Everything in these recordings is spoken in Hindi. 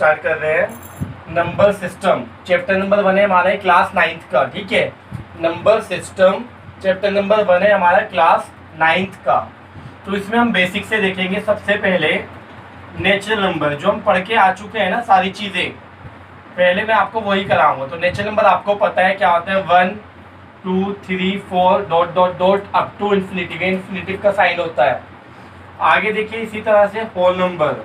स्टार्ट कर रहे हैं नंबर सिस्टम। चैप्टर नंबर 1 है हमारा क्लास 9th का, ठीक है। नंबर सिस्टम चैप्टर नंबर 1 है हमारा क्लास 9th का। तो इसमें हम बेसिक से देखेंगे। सबसे पहले नेचुरल नंबर जो हम पढ़ के आ चुके हैं ना, सारी चीज़ें पहले मैं आपको वही कराऊंगा। तो नेचुरल नंबर आपको पता है क्या होता है, 1 2 3 4 dot dot dot up to infinitive. Infinitive का साइन होता है। आगे देखिए इसी तरह से होल नंबर।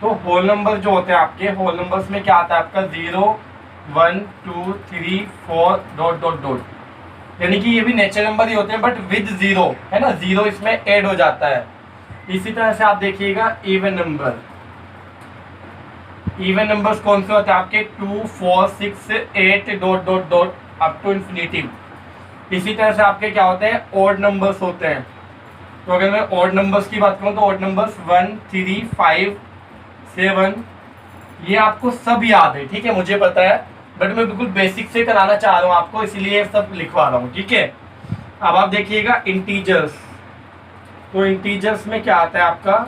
तो होल नंबर जो होते हैं आपके, होल नंबर्स में क्या आता है आपका 0 1 2 3 4 डॉट डॉट डॉट, यानी कि ये भी नेचुरल नंबर ही होते हैं बट विद 0 है ना, 0 इसमें ऐड हो जाता है। इसी तरह से आप देखिएगा इवन नंबर। इवन नंबर्स कौन से होते हैं आपके 2 4 6 8 dot dot dot up to infinitive. इसी तरह से आपके क्या होते हैं, ऑड नंबर्स होते हैं। तो अगर मैं ऑड नंबर्स की बात करूं तो ऑड नंबर्स 1 3 5 7, ये आपको सब याद है, ठीक है, मुझे पता है, बट मैं बिल्कुल बेसिक से कराना चाह रहा हूं आपको, इसलिए सब लिखवा रहा हूं, ठीक है। अब आप देखिएगा इंटीजर्स। तो इंटीजर्स में क्या आता है आपका,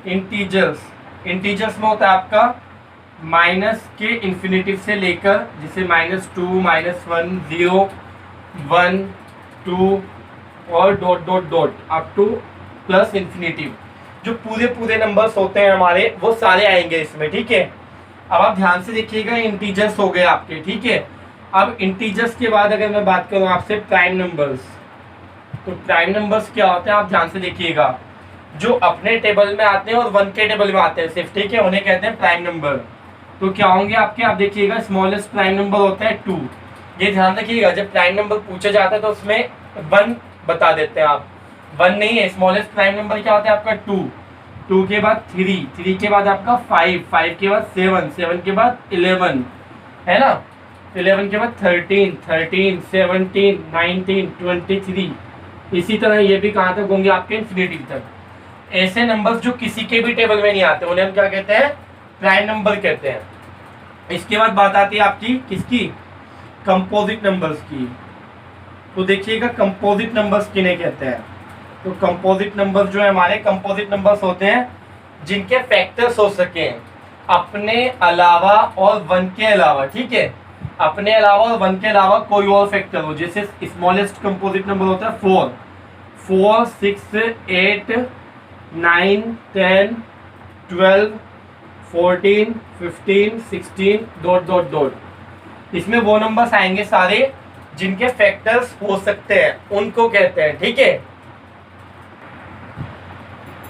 इंटीजर्स में होता है आपका माइनस के इन्फिनिटिव से लेकर, जैसे -2 -1 0 1 2 और dot dot dot up two plus infinitive. जो पूरे नंबर्स होते हैं हमारे वो सारे आएंगे इसमें, ठीक है। अब आप ध्यान से देखिएगा, इंटीजर्स हो गए आपके, ठीक है। अब इंटीजर्स के बाद अगर मैं बात करूं आपसे प्राइम नंबर्स, तो प्राइम नंबर्स क्या होते हैं आप ध्यान से देखिएगा, जो अपने टेबल में आते हैं और 1 के टेबल में आते हैं सिर्फ, ठीक है, उन्हें कहते हैं प्राइम नंबर। तो क्या होंगे आपके, आप देखिएगा स्मॉलेस्ट प्राइम नंबर होता है 2। ये ध्यान रखिएगा, जब प्राइम नंबर पूछा जाता है तो उसमें 1 बता देते हैं आप, 1 नहीं है। स्मॉलेस्ट प्राइम नंबर क्या होता है आपका 2, 2 के बाद 3, 3 के बाद आपका 5, 5 के बाद 7, 7 के बाद 11 है ना, 11 के बाद 13, 13 17 19 23। इसी तरह ये भी कहाँ तक होंगे आपके, इन्फिनिटी तक। ऐसे नंबर्स जो किसी के भी टेबल में नहीं आते उन्हें हम क्या कहते हैं, प्राइम नंबर कहते हैं। इसके बाद बात आती है आपकी किसकी, कंपोजिट नंबर्स की। तो देखिएगा कंपोजिट नंबर्स किन्हें कहते हैं। तो कंपोजिट नंबर जो है हमारे, कंपोजिट नंबर्स होते हैं जिनके फैक्टर्स हो सके अपने अलावा और 1 के अलावा, ठीक है, अपने अलावा और 1 के अलावा कोई और फैक्टर हो। जैसे स्मॉलेस्ट कंपोजिट नंबर होता है 4, 4 6 8 9 10 12 14 15 16 डॉट डॉट डॉट। इसमें वो नंबर्स आएंगे सारे जिनके फैक्टर्स हो सकते हैं, उनको कहते हैं, ठीक है।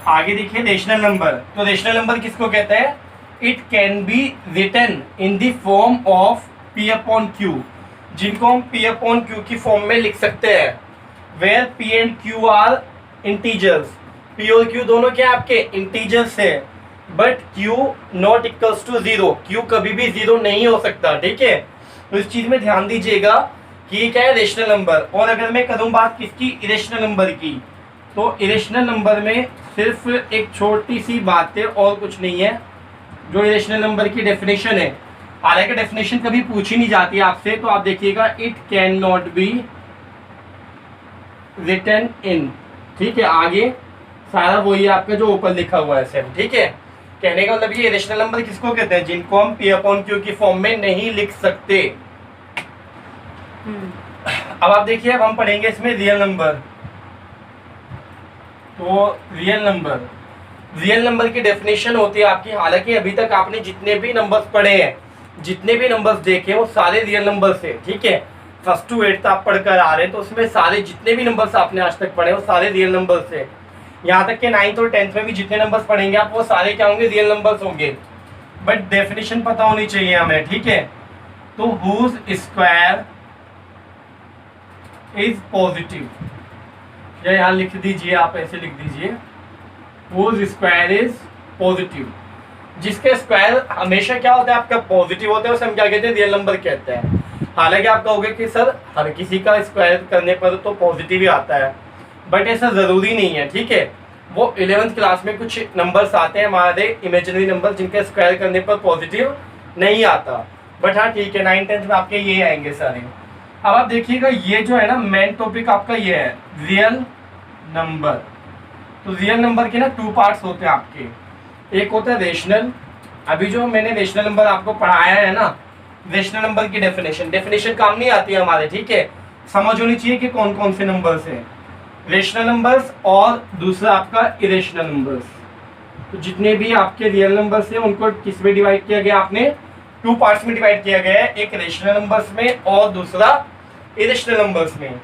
आगे देखिए रेशनल नंबर। तो रेशनल नंबर किसको कहते हैं, it can be written in the form of P upon Q, जिनको हम P अपॉन Q की फॉर्म में लिख सकते हैं, where P and Q are integers. P और Q दोनों क्या आपके इंटीजर्स है, but Q not equals to 0, Q कभी भी 0 नहीं हो सकता, ठीक है। तो इस चीज में ध्यान दीजिएगा कि ये क्या है, रेशनल नंबर। और अगर मैं करूं बात किसकी, इरेशनल नंबर की, तो इरेशनल नंबर में सिर्फ एक छोटी सी बात है और कुछ नहीं है, जो इरेशनल नंबर की डेफिनेशन है। हालांकि डेफिनेशन कभी पूछी नहीं जाती आपसे, तो आप देखिएगा it can not be written in, ठीक है। आगे सारा वही आपका जो ऊपर लिखा हुआ है सेम, ठीक है। कहने का मतलब ये इरेशनल नंबर किसको कहते हैं, जिनको हम P अपॉन Q की फॉर्म में नहीं लिख सकते। अब आप देखिए, अब हम पढ़ेंगे इसमें रियल नंबर। तो रियल नंबर की डेफिनेशन होती है आपकी, हालांकि अभी तक आपने जितने भी नंबर्स पढ़े हैं, जितने भी नंबर्स देखे वो सारे रियल नंबर्स है, ठीक है। 1st to 8th आप पढ़कर आ रहे हैं, तो उसमें सारे जितने भी नंबर्स आपने आज तक पढ़े वो सारे रियल नंबर्स है। यहाँ तक के 9th और 10th में भी जितने नंबर्स पढ़ेंगे आप वो सारे क्या होंगे, रियल नंबर्स होंगे, बट डेफिनेशन पता होनी चाहिए हमें, ठीक है। तो हुज स्क्वायर इज पॉजिटिव, या यहाँ लिख दीजिए, आप ऐसे लिख दीजिए, हुज स्क्वायर इज पॉजिटिव। जिसके स्क्वायर हमेशा क्या होता है आपका, पॉजिटिव होता है, उसे हम क्या कहते हैं, रियल नंबर कहते हैं। हालांकि आप कहोगे कि सर हर किसी का स्क्वायर करने पर तो पॉजिटिव ही आता है, बट ऐसा जरूरी नहीं है, ठीक है। वो 11th क्लास में कुछ नंबर्स आते हैं हमारे इमेजिनरी नंबर, जिनके स्क्वायर करने पर पॉजिटिव नहीं आता, बट हाँ ठीक है, 9th 10th में आपके ये आएंगे सारे। अब आप देखिएगा, ये जो है ना मेन टॉपिक आपका ये है रियल नंबर। तो रियल नंबर के ना 2 पार्ट्स होते हैं आपके, एक होता है रेशनल अभी जो मैंने रेशनल नंबर आपको पढ़ाया है ना, रेशनल नंबर की डेफिनेशन काम नहीं आती है हमारे, ठीक है। समझ होनी चाहिए कि कौन कौन से नंबर्स हैं, रेशनल नंबर्स और दूसरा आपका इरेशनल नंबर्स। तो जितने भी आपके रियल नंबर्स हैं उनको किस में डिवाइड किया गया, आपने 2 पार्ट्स में डिवाइड किया गया है, एक रेशनल नंबर्स में और दूसरा इरेशनल नंबर्स में।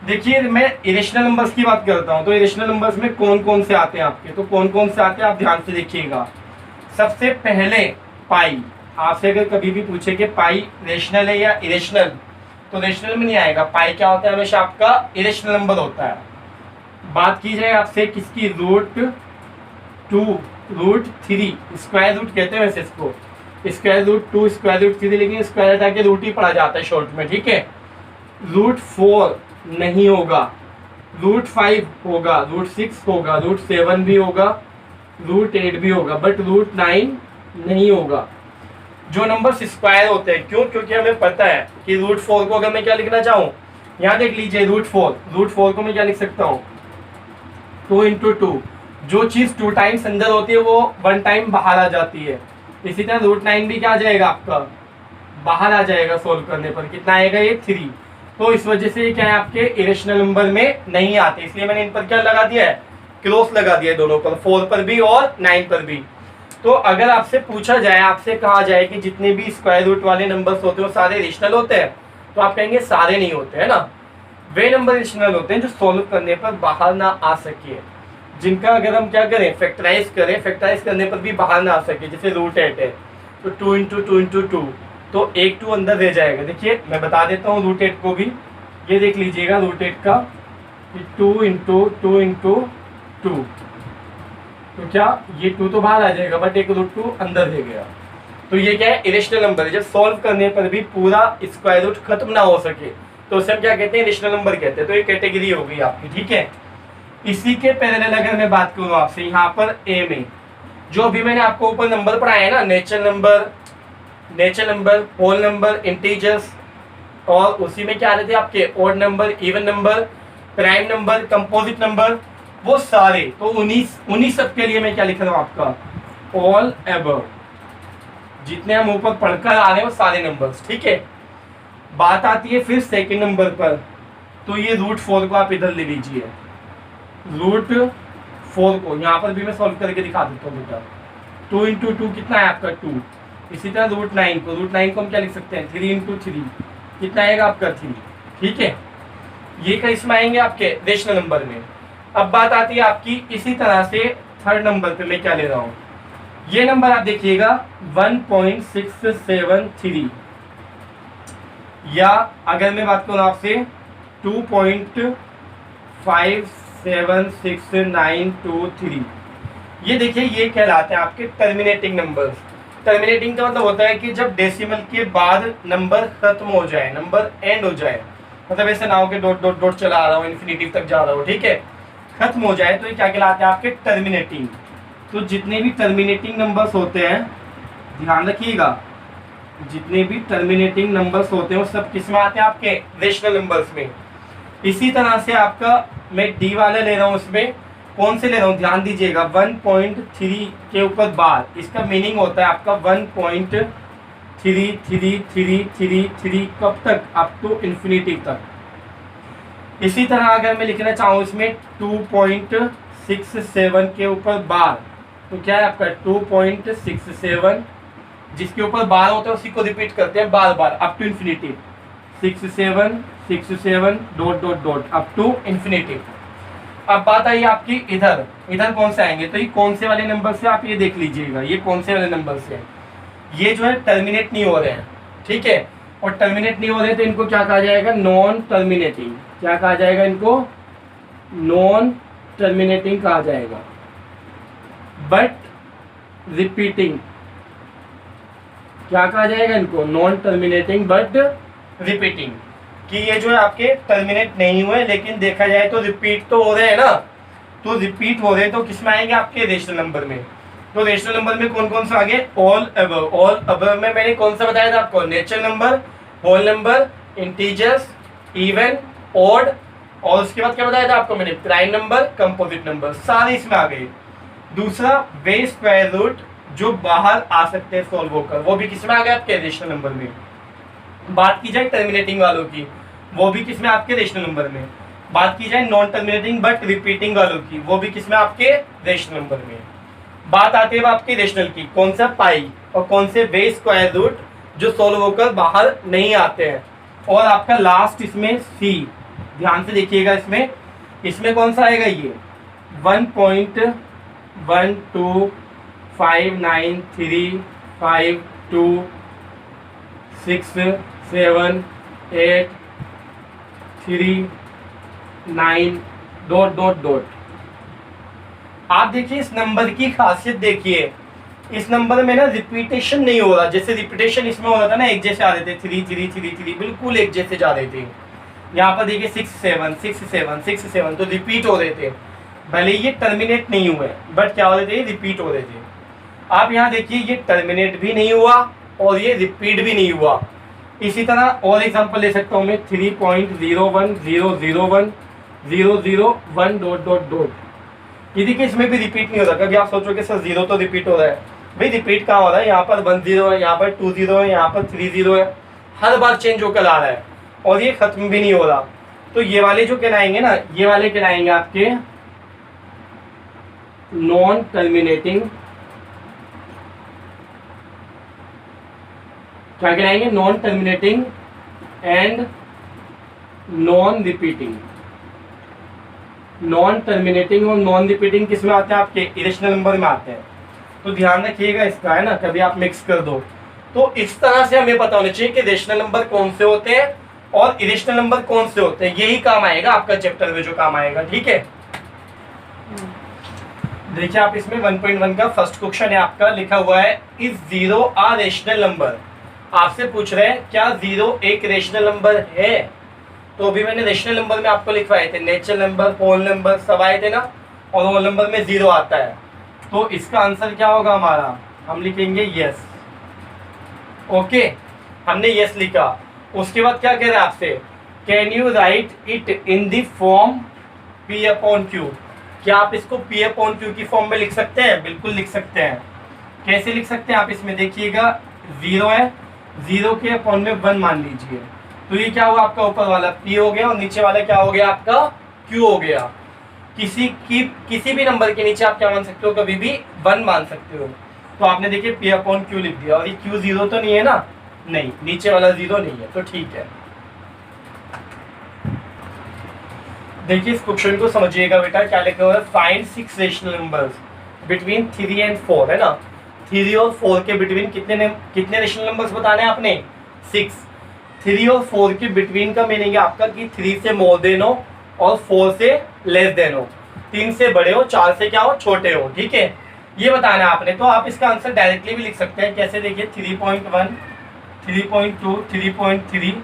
देखिए मैं इरेशनल नंबर्स की बात करता हूं, तो इरेशनल नंबर्स में कौन कौन से आते हैं आपके, तो कौन कौन से आते हैं आप ध्यान से देखिएगा। सबसे पहले पाई, आपसे अगर कभी भी पूछे कि पाई रेशनल है या इरेशनल, तो रेशनल में नहीं आएगा। पाई क्या होता है, हमेशा आपका इरेशनल नंबर होता है। बात की जाए आपसे किसकी, √2 √3, स्क्वायर रूट कहते हैं वैसे इसको, स्क्वायर रूट 2 स्क्वायर रूट 3, लेकिन स्क्वायर हटा के रूट ही पढ़ा जाता है शॉर्ट में, ठीक है। √4 नहीं होगा, √5 होगा, √6 होगा, √7 भी होगा, √8 भी होगा, बट √9 नहीं होगा। जो नंबर स्क्वायर होते हैं, क्यों, क्योंकि हमें पता है कि √4 को अगर मैं क्या लिखना चाहूँ, यहाँ देख लीजिए √4 को मैं क्या लिख सकता हूँ, 2 × 2। जो चीज 2 टाइम्स अंदर होती है वो 1 टाइम बाहर आ जाती है। इसी तरह √9 भी क्या आ जाएगा आपका, बाहर आ जाएगा सोल्व करने पर। कितना आएगा ये, 3। तो इस वजह से क्या है, आपके इरेशनल नंबर में नहीं आते, इसलिए मैंने इन पर क्या लगा दिया है, क्रॉस लगा दिया है दोनों पर, 4 पर भी और 9 पर भी। तो अगर आपसे पूछा जाए, आपसे कहा जाए कि जितने भी स्क्वायर रूट वाले नंबर्स होते हैं वो सारे रेशनल होते हैं, तो आप कहेंगे सारे नहीं होते, है ना। वे नंबर रेशनल होते हैं जो सोल्व करने पर बाहर ना आ सके, जिनका अगर हम क्या करें, फैक्टराइज करें, फैक्टराइज करने पर भी बाहर ना आ सके। जैसे √8 है, तो 2 × 2 × 2, तो एक 2 अंदर रह जाएगा। देखिए मैं बता देता हूँ √8 को भी, ये देख लीजिएगा √8 का, 2 × 2 × 2, तो क्या ये 2 तो बाहर आ जाएगा, बट एक √2 अंदर रह गया। तो ये क्या है, इरेशनल नंबर है। जब सॉल्व करने पर भी पूरा स्क्वायर रूट खत्म ना हो सके तो उसे हम क्या कहते हैं, इरेशनल नंबर कहते हैं। तो ये कैटेगरी हो गई आपकी, ठीक है। इसी के पैरेलल अगर मैं बात करूं आपसे, यहाँ पर ए में जो अभी मैंने आपको ऊपर नंबर पढ़ाया है ना, natural number, whole number, integers, और उसी में क्या आ रहे थे आपके odd number, even number, prime number, composite number, वो सारे। तो उन्हीं सब के लिए मैं क्या लिख रहा हूं आपका, ऑल एबव, जितने हम ऊपर पढ़कर आ रहे हैं वो सारे नंबर्स, ठीक है। बात आती है फिर सेकंड नंबर पर, तो ये √4 को आप इधर ले लीजिए, √4 को यहाँ पर भी मैं सॉल्व करके दिखा देता हूँ बेटा। 2 × 2 कितना है आपका, 2। इसी तरह √9 को हम क्या लिख सकते हैं, 3 × 3, कितना आएगा आपका, 3, ठीक है। ये किस में आएंगे, आपके रेशनल नंबर में। अब बात आती है आपकी इसी तरह से थर्ड नंबर पे मैं क्या ले रहा हूँ, ये नंबर आप देखिएगा 1.673, या अगर मैं बात करूँ आपसे 2.576923, ये देखिए ये कहलाते हैं आपके टर्मिनेटिंग नंबर्स। टर्मिनेटिंग का मतलब होता है कि जब डेसिमल के बाद नंबर खत्म हो जाए, नंबर एंड हो जाए, मतलब ऐसे ना हो कि डॉट डॉट डॉट चला रहा हूँ, इन्फिनिटिव तक जा रहा हूँ, ठीक है, खत्म हो जाए, तो ये क्या कहलाते हैं आपके टर्मिनेटिंग। तो जितने भी टर्मिनेटिंग नंबर्स होते हैं, ध्यान रखिएगा, जितने भी टर्मिनेटिंग नंबर्स होते हैं वो सब किस में आते हैं, आपके रेशनल नंबर्स में। इसी तरह से आपका मैं डी वाला ले रहा हूँ, उसमें कौन से ले रहा हूँ, ध्यान दीजिएगा, 1.3 के ऊपर बार, इसका मीनिंग होता है आपका 1.333333 कब तक, अप टू इन्फिनिटी तक। इसी तरह अगर मैं लिखना चाहूँ इसमें 2.67 के ऊपर बार, तो क्या है आपका 2.67, जिसके ऊपर बार होता है उसी को रिपीट करते हैं बार बार up to infinity, 67 dot dot dot up to infinity. अब बात आई आपकी इधर कौन से आएंगे, तो ये कौन से वाले नंबर से, आप ये देख लीजिएगा, ये कौन से वाले नंबर से, ये जो है टर्मिनेट नहीं हो रहे हैं, ठीक है। और टर्मिनेट नहीं हो रहे तो इनको क्या कहा जाएगा, नॉन टर्मिनेटिंग। क्या कहा जाएगा इनको, नॉन टर्मिनेटिंग कहा जाएगा, बट रिपीटिंग। क्या कहा जाएगा इनको, नॉन टर्मिनेटिंग बट रिपीटिंग, कि ये जो है आपके टर्मिनेट नहीं हुए लेकिन देखा जाए तो रिपीट तो हो रहे हैं ना, तो रिपीट हो रहे हैं, तो किस में आएंगे, आपके रेशनल नंबर में। तो रेशनल नंबर में कौन कौन सा आगे, ऑल अबव में मैंने कौन सा बताया था आपको, natural number, whole number, integers, even, odd, और उसके बाद क्या बताया था आपको मैंने, प्राइम नंबर, कंपोजिट नंबर, सारे इसमें आ गए। दूसरा वे स्क्वायर रूट जो बाहर आ सकते हैं सॉल्व होकर, वो भी किस में आ गए आपके रेशनल नंबर में। बात की जाए टर्मिनेटिंग वालों की, वो भी किस में आपके रेशनल नंबर में। बात की जाए नॉन टर्मिनेटिंग बट रिपीटिंग वालों की, वो भी किस में आपके रेशनल नंबर में। बात आती है आपकी रेशनल की, कौन सा पाई और कौन से बेस स्क्वायर रूट जो सॉल्व होकर बाहर नहीं आते हैं। और आपका लास्ट इसमें सी, ध्यान से देखिएगा इसमें, इसमें कौन सा आएगा ये 1.15259367839 डॉट डॉट डॉट। आप देखिए इस नंबर की खासियत देखिए, इस नंबर में ना रिपीटेशन नहीं हो रहा। जैसे रिपीटेशन इसमें हो रहा था ना, एक जैसे आ रहे थे 3 3 3 3, बिल्कुल एक जैसे जा रहे थे। यहाँ पर देखिए 6 7 6 7 6 7, तो रिपीट हो रहे थे। भले ये टर्मिनेट नहीं हुए बट क्या हो रहे थे, रिपीट हो रहे थे। आप यहाँ देखिए ये टर्मिनेट भी नहीं हुआ और ये रिपीट भी नहीं हुआ। इसी तरह और एग्जांपल ले सकता हूँ मैं 3.010010001 डॉट डॉट डॉट। ये देखिए इसमें भी रिपीट नहीं हो रहा। कभी आप सोचोगे सर 0 तो रिपीट हो रहा है, भाई रिपीट कहाँ हो रहा है, यहाँ पर 1 0 है, यहाँ पर 2 0 है, यहाँ पर 3 0 है, हर बार चेंज होकर आ रहा है और ये खत्म भी नहीं हो रहा। तो ये वाले जो कहलाएंगे ना, ये वाले कहलाएंगे आपके नॉन टर्मिनेटिंग, क्या कहलाएंगे, non terminating and non repeating. Non terminating और नॉन रिपीटिंग किस में आते हैं, आपके इरेशनल नंबर में आते हैं। तो ध्यान रखिएगा इसका, है ना, कभी आप मिक्स कर दो तो इस तरह से हमें पता होना चाहिए कि रेशनल नंबर कौन से होते हैं और इरेशनल नंबर कौन से होते हैं। यही काम आएगा आपका चैप्टर में, जो काम आएगा, ठीक है। देखिए आप इसमें 1.1 का फर्स्ट क्वेश्चन है आपका, लिखा हुआ है इज 0 आ रेशनल नंबर। आपसे पूछ रहे हैं क्या 0 एक रेशनल नंबर है। तो अभी मैंने रेशनल नंबर में आपको लिखवाए थे, नेचुरल नंबर, होल नंबर सब आए थे ना, और होल नंबर में 0 आता है। तो इसका आंसर क्या होगा हमारा, हम लिखेंगे यस। ओके, हमने यस लिखा। उसके बाद क्या कह रहा है आपसे, can you right it in the form P upon Q। क्या आप इसको P अपॉन Q की फॉर्म में लिख सकते हैं, बिल्कुल लिख सकते हैं। कैसे लिख सकते हैं आप इसमें देखिएगा, 0 है, 0 के अपॉन में 1 मान लीजिए, तो ये क्या हुआ आपका ऊपर वाला P हो गया और नीचे वाला क्या हो गया आपका Q हो गया। किसी भी नंबर के नीचे आप क्या मान सकते हो, कभी भी 1 मान सकते हो। तो आपने देखिए P अपॉन Q लिख दिया, और ये Q 0 तो नहीं है ना, नहीं, नीचे वाला 0 नहीं है, तो ठीक है। देखिए इस क्वेश्चन को समझिएगा बेटा, क्या लिखा हुआ है, find 6 rational numbers between 3 and 4, है ना। 3 और 4 के बिटवीन कितने रेशनल नंबर्स बताने हैं आपने, 6। 3 और 4 के बिटवीन का मीनिंग है आपका कि 3 से मोर देन हो और 4 से लेस देन हो, 3 से बड़े हो, 4 से क्या हो, छोटे हो, ठीक है, ये बताना है आपने। तो आप इसका आंसर डायरेक्टली भी लिख सकते हैं। कैसे, देखिए 3.1 3.2 3.3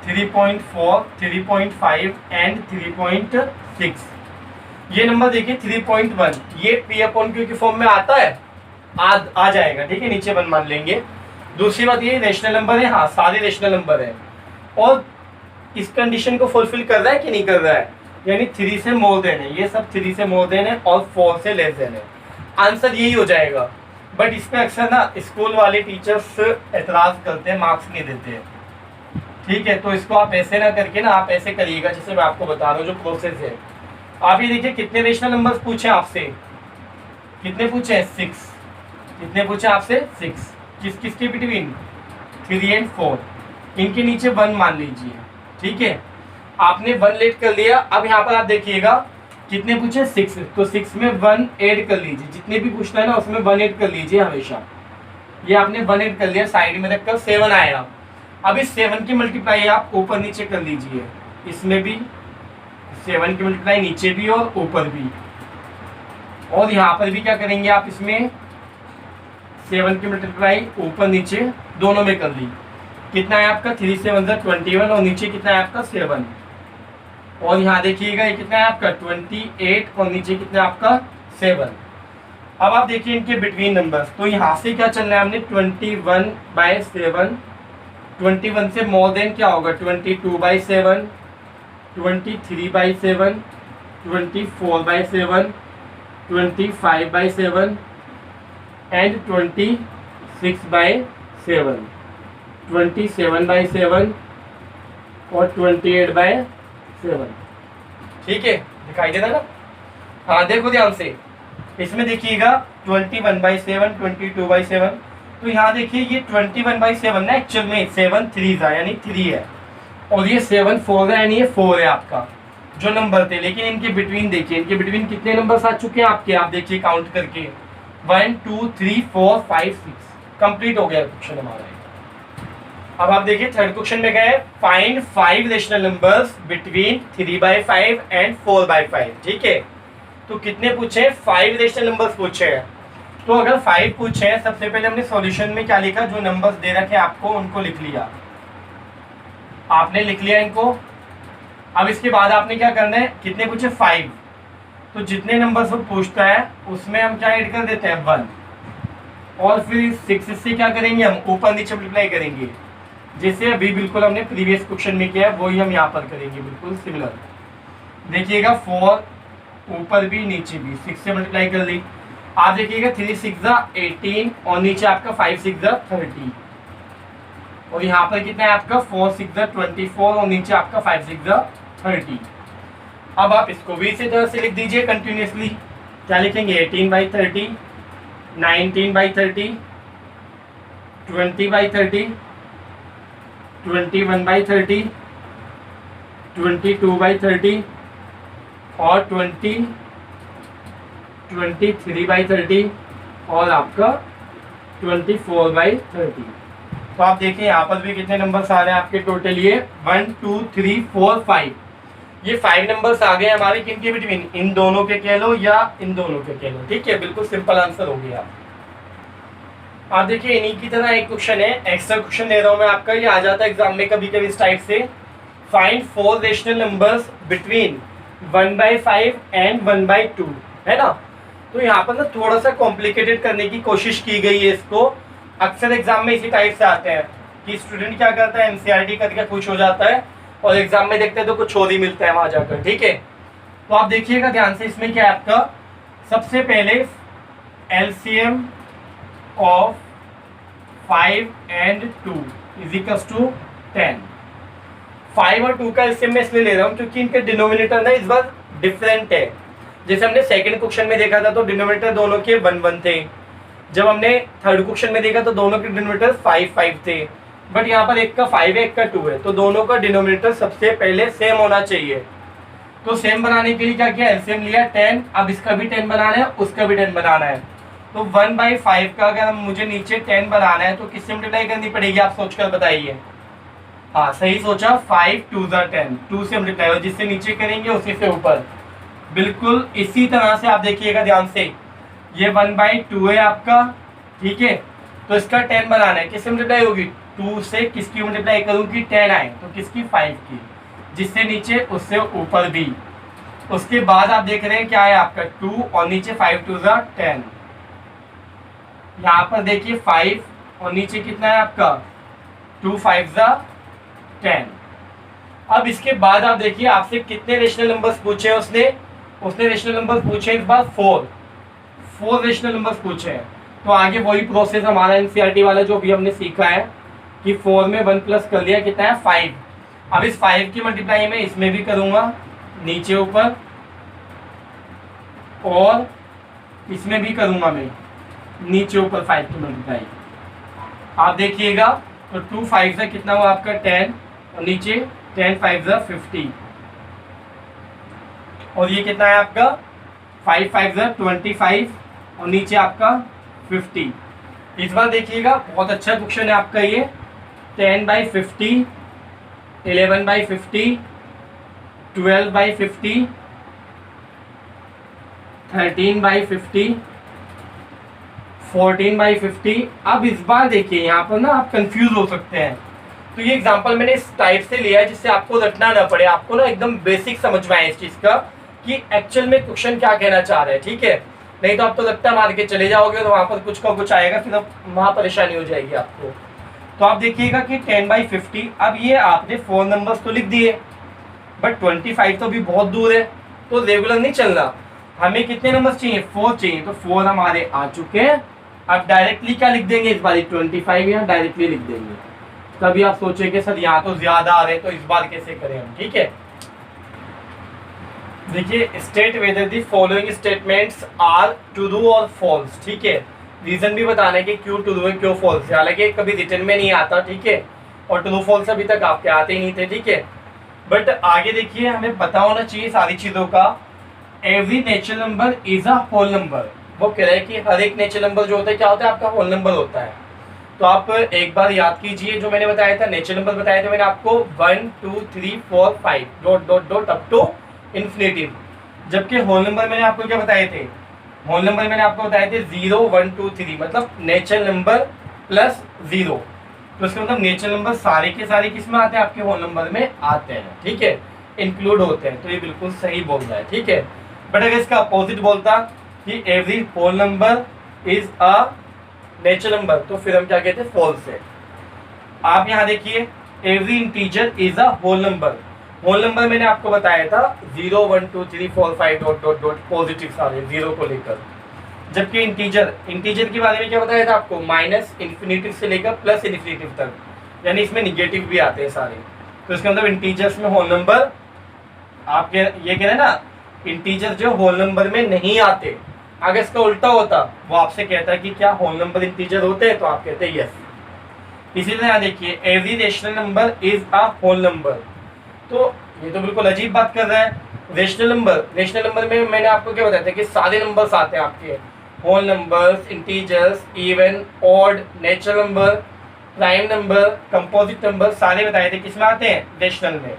3.4 3.5 एंड 3.6। ये नंबर देखिए 3.1, ये P अपॉन Q की फॉर्म में आता है, आ जाएगा, ठीक है, नीचे 1 मान लेंगे। दूसरी बात ये रेशनल नंबर है, हाँ सारे रेशनल नंबर है, और इस कंडीशन को फुलफिल कर रहा है कि नहीं कर रहा है, यानी 3 से मोर देन है, ये सब 3 से मोर देन है और 4 से लेस देन है, आंसर यही हो जाएगा। बट इसमें अक्सर ना स्कूल वाले टीचर्स एतराज करते हैं, मार्क्स नहीं देते हैं, ठीक है। तो इसको आप ऐसे ना करके ना, आप ऐसे करिएगा जैसे मैं आपको बता रहा हूँ जो प्रोसेस है। आप ये देखिए कितने रेशनल नंबर्स पूछे आपसे, कितने पूछे, 6। कितने पूछे आपसे, 6। किस किस के बिटवीन, 3 एंड 4, इनके नीचे 1 मान लीजिए, ठीक है। आपने 1 लेट कर लिया। अब यहाँ पर आप देखिएगा कितने पूछे, 6, तो 6 में 1 ऐड कर लीजिए, जितने भी पूछना है ना उसमें 1 ऐड कर लीजिए हमेशा। ये आपने 1 ऐड कर लिया, साइड में रखकर 7 आया। अब इस 7 की मल्टीप्लाई आप ऊपर नीचे कर लीजिए, इसमें भी 7 की मल्टीप्लाई नीचे भी और ऊपर भी, और यहाँ पर भी क्या करेंगे आप, इसमें 7 की मल्टीप्लाई ऊपर नीचे दोनों में कर ली। कितना है आपका, 3 7 21, और नीचे कितना है आपका 7, और यहाँ देखिएगा ये कितना है आपका 28, और नीचे कितना है आपका 7। अब आप देखिए इनके बिटवीन नंबर्स, तो यहाँ से क्या चल रहा है हमने 21/7, 21 से मोर देन क्या होगा, 22/7, 23/7, 24/7, 25/7, एंड 26/7, 27/7 और 28/7। ठीक है, दिखाई देता ना। हाँ देखो ध्यान से, इसमें देखिएगा 21/7, 22/7। तो यहाँ देखिए ये 21/7 ना, एक्चुअल में 7 3 यानी 3 है, और ये 7 4 है यानी ये 4 है आपका जो नंबर थे। लेकिन इनके बिटवीन देखिए, इनके बिटवीन कितने नंबर्स आ चुके हैं आपके, आप देखिए काउंट करके 1 2 3 4 5 6। कंप्लीट हो गया क्वेश्चन हमारा। अब आप देखिए थर्ड क्वेश्चन में गए, find 5 rational numbers between 3/5 and 4/5। ठीक है, तो कितने पूछे, 5 रेशनल नंबर्स पूछे हैं। तो अगर 5 पूछे हैं, सबसे पहले हमने सॉल्यूशन में क्या लिखा, जो नंबर्स दे रखे आपको उनको लिख लिया, आपने लिख लिया इनको। अब इसके बाद आपने क्या करना है, कितने पूछे 5, तो जितने नंबर्स वो पूछता है उसमें हम क्या ऐड कर देते हैं 1, और फिर 6 से क्या करेंगे, हम ऊपर नीचे मल्टीप्लाई करेंगे, जैसे अभी बिल्कुल हमने प्रीवियस क्वेश्चन में किया है वही हम यहाँ पर करेंगे, बिल्कुल सिमिलर। देखिएगा 4 ऊपर भी नीचे भी 6 से मल्टीप्लाई कर ली। आप देखिएगा 3 6 18 और नीचे आपका 5 6 30, और यहाँ पर कितना है आपका 4 6 24 और नीचे आपका 5 6 30। अब आप इसको भी इसी तरह से लिख दीजिए कंटिन्यूसली। क्या लिखेंगे, 18/30, 19/30, 20/30, 21/30, 22/30 और 23/30 और आपका 24/30। तो आप देखिए यहाँ पर भी कितने नंबर्स आ रहे हैं आपके टोटल, ये 1 2 3 4 5। ये 5 नंबर्स आ गए हमारे किनके बिटवीन, इन दोनों के कह लो या इन दोनों के कह लो। ठीक है, बिल्कुल सिंपल आंसर हो गया। आप देखिए इन्हीं की तरह एक क्वेश्चन है, एक्स्ट्रा क्वेश्चन दे रहा हूं मैं आपका, ये आ जाता है एग्जाम में कभी कभी इस टाइप से, find 4 rational numbers between 1/5 and 1/2, है ना। तो यहाँ पर ना थोड़ा सा कॉम्प्लिकेटेड करने की कोशिश की गई है इसको। अक्सर एग्जाम में इसी टाइप से आते हैं कि स्टूडेंट क्या करता है, एनसीईआरटी करके खुश हो जाता है और एग्जाम में देखते हैं तो कुछ और ही मिलता है वहां जाकर। ठीक है, तो आप देखिएगा ध्यान से, इसमें क्या है आपका, सबसे पहले LCM of 5 and 2 is equals to 10। 5 और 2 का एलसीएम मैं इसलिए ले रहा हूँ क्योंकि इनके डिनोमिनेटर ना इस बार डिफरेंट है। जैसे हमने सेकंड क्वेश्चन में देखा था तो डिनोमिनेटर दोनों के 1 1 थे, जब हमने थर्ड क्वेश्चन में देखा तो दोनों के डिनोमिनेटर 5 5 थे, बट यहाँ पर एक का 5 है एक का 2 है, तो दोनों का डिनोमिनेटर सबसे पहले सेम होना चाहिए। तो सेम बनाने के लिए क्या किया, एलसीएम लिया 10। अब इसका भी 10 बनाना है, उसका भी 10 बनाना है, तो 1/5 का अगर मुझे नीचे 10 बनाना है तो किससे मल्टीप्लाई करनी पड़ेगी, आप सोचकर बताइए। हाँ सही सोचा, 5 2 10, 2 से मल्टीप्लाई, और जिससे नीचे करेंगे उसी से ऊपर। बिल्कुल इसी तरह से आप देखिएगा ध्यान से, ये 1/2 है आपका। ठीक है, तो इसका 10 बनाना है, किससे मल्टीप्लाई होगी, 2 से किसकी मल्टीप्लाई करूंगी, 10 आए तो किसकी, 5 की, जिससे नीचे उससे ऊपर भी। उसके बाद आप देख रहे हैं क्या है आपका 2 और नीचे 5 2 10। यहाँ पर देखिए 5 और नीचे कितना है आपका 2 5 10। अब इसके बाद आप देखिए आपसे कितने रेशनल नंबर्स पूछे हैं उसने रेशनल नंबर्स पूछे इस बार 4 रेशनल नंबर्स पूछे हैं। तो आगे वही प्रोसेस हमारा एनसीईआरटी वाला जो भी हमने सीखा है कि 4 में 1 प्लस कर लिया, कितना है 5। अब इस 5 की मल्टीप्लाई मैं इसमें भी करूंगा, नीचे ऊपर, और इसमें भी करूंगा मैं नीचे ऊपर 5 की मल्टीप्लाई। आप देखिएगा तो 2 5 से कितना हुआ आपका 10, और नीचे 10 5 50, और ये कितना है आपका 5 5 25, और नीचे आपका 50। इस बार देखिएगा बहुत अच्छा क्वेश्चन है आपका ये, 10/50, 11/50, 12/50, 13/50, 14/50। अब इस बार देखिए यहाँ पर ना आप कंफ्यूज हो सकते हैं, तो ये एग्जांपल मैंने इस टाइप से लिया है जिससे आपको रटना ना पड़े, आपको ना एकदम बेसिक समझ में आए इस चीज का कि एक्चुअल में क्वेश्चन क्या कहना चाह रहे हैं। ठीक है, नहीं तो आप तो लगता मार के चले जाओगे तो वहां पर कुछ का कुछ आएगा, फिर वहां परेशानी हो जाएगी आपको। तो आप देखिएगा कि 10/50, अब ये आपने 4 नंबर्स तो लिख दिए, बट 25 तो भी बहुत दूर है, तो रेगुलर नहीं चल रहा, हमें कितने नंबर्स चाहिए, 4 चाहिए। तो 4 हमारे आ चुके हैं, अब डायरेक्टली क्या लिख देंगे इस बार 25 यहाँ डायरेक्टली लिख देंगे। तभी आप सोचेंगे सर यहाँ तो ज्यादा आ रहे हैं तो इस बार कैसे करें हम, ठीक है। देखिए state whether the following statements are true और फॉल्स, ठीक है। रीजन भी बताना है कि क्यों ट्रू है क्यों फॉल्स है, हालांकि कभी रिटर्न में नहीं आता, ठीक है, और ट्रू फॉल्स अभी तक आपके आते ही नहीं थे, ठीक है। बट आगे देखिए हमें पता होना चाहिए सारी चीजों का। Every natural number is a whole number, वो कह रहे हैं कि हर एक नेचुरल नंबर जो होता है क्या होता है आपका होल नंबर होता है। तो आप एक बार याद कीजिए जो मैंने बताया था, नेचुरल नंबर बताया था मैंने आपको 1 2 3 4 5 dot dot dot up to infinitive. जबकि होल नंबर मैंने आपको क्या बताए थे, होल नंबर मैंने आपको बताए थे 0 1 2 3, मतलब नेचुरल नंबर प्लस 0। तो इसका मतलब नेचुरल नंबर सारे के सारे किस में आते हैं आपके होल नंबर में आते हैं, ठीक है, इंक्लूड होते हैं। तो ये बिल्कुल सही बोल रहा है, ठीक है। बट अगर इसका अपोजिट बोलता कि every whole number is a natural number, तो फिर हम क्या कहते हैं फॉल्स है। आप यहाँ देखिए every integer is a whole number, whole number मैंने आपको बताया था 0 1 2 3 4 5 डॉट डॉट डॉट पॉजिटिव सारे 0 को लेकर। जबकि इंटीजर के बारे में क्या बताया था आपको, माइनस इन्फिनिटिव से लेकर प्लस इन्फिनिटिव तक, यानी इसमें निगेटिव भी आते हैं सारे। तो इसका मतलब इंटीजर्स में होल नंबर, आप ये कह रहे हैं ना इंटीजर जो होल नंबर में नहीं आते। अगर इसका उल्टा होता, वो आपसे कहता है कि क्या होल नंबर इंटीजर होते हैं, तो आप कहते हैं यस। इसी तरह देखिए every rational number is a whole number, तो ये तो बिल्कुल अजीब बात कर रहा है। रेशनल नंबर में मैंने आपको क्या बताया था कि सारे नंबर्स आते हैं आपके, whole numbers, integers, even, odd, natural number, prime number, composite number, सारे बताए थे किसमें आते हैं, रेशनल में।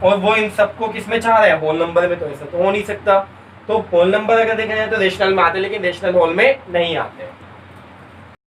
और वो इन सबको किसमें चाह रहा है, होल नंबर में, तो ऐसा तो हो नहीं सकता। तो होल नंबर अगर देखा जाए तो रेशनल में आते हैं, लेकिन रेशनल होल में नहीं आते।